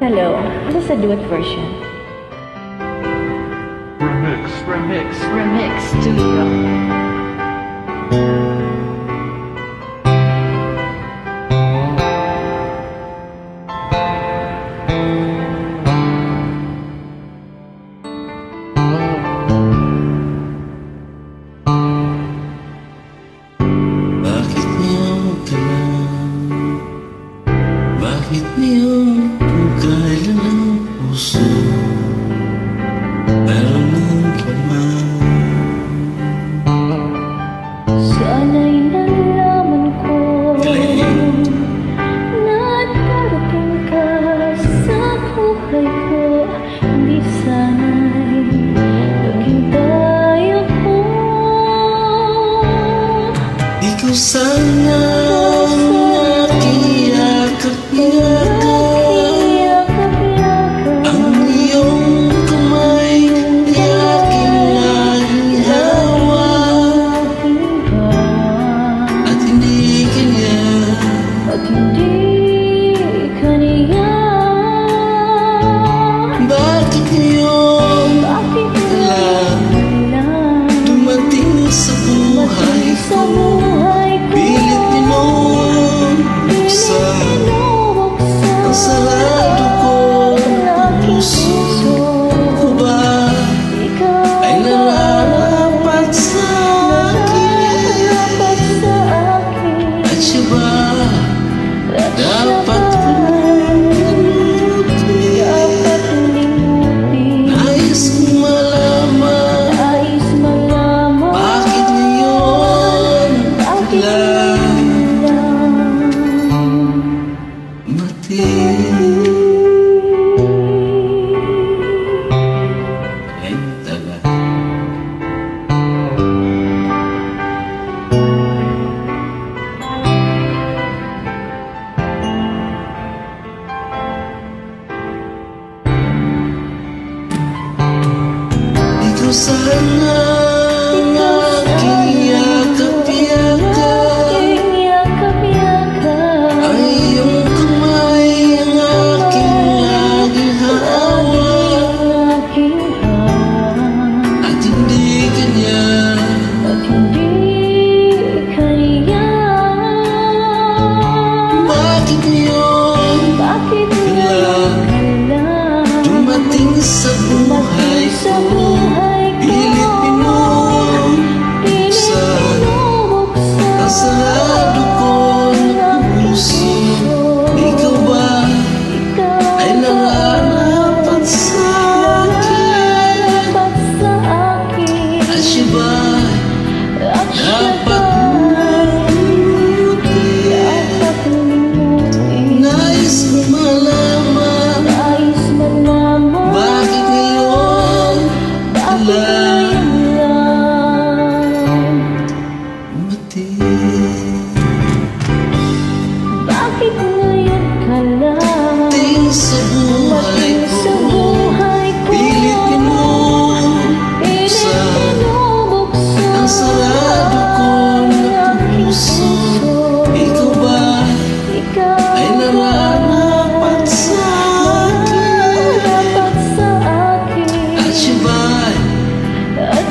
Hello, this is a duet version. Remix Studio. Bakit niyong kailangan? Bakit niyong kailan ang puso meron ng laman? Sana'y nalaman ko na darating ka sa buhay ko. Hindi sana'y naghintay ako. Ikaw sana ang aking yakap-yakap, ang iyong kamay ay aking laging hawak, at hindi kanya. Bakit iyong dumating sa buhay ko? Pilit binubuksan ang sarado kong puso ko ba ay nararapat sa akin? At siya ba dapat limutin? Nais kong malaman bakit ngayon lang ay taga. Ikaw sana ang aking yakap-yakap, ang iyong kamay ang aking laging hawak, at hindi kanya. Bakit ngayon dumating sa buhay ko? Pilit binubuksan ang sarado kong puso. Ikaw ba ay nararapat sa akin? At siya ba dapat limutin? Nais kong malaman bakit ngayon lang Bakit ngayon ka lang ting sa buhay ko? Pilit binubuksan ang sarado kong puso. Ikaw ba ay nararapat sa akin? At siya ba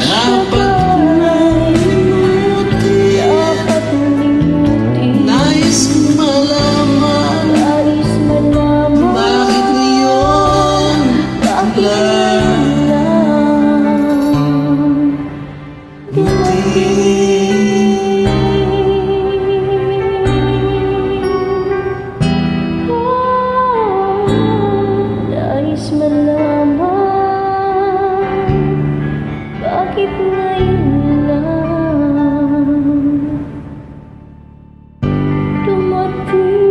dapat limutin? Nais kong malaman bakit ngayon lang Nais malaman bakit ngayon lang dumating.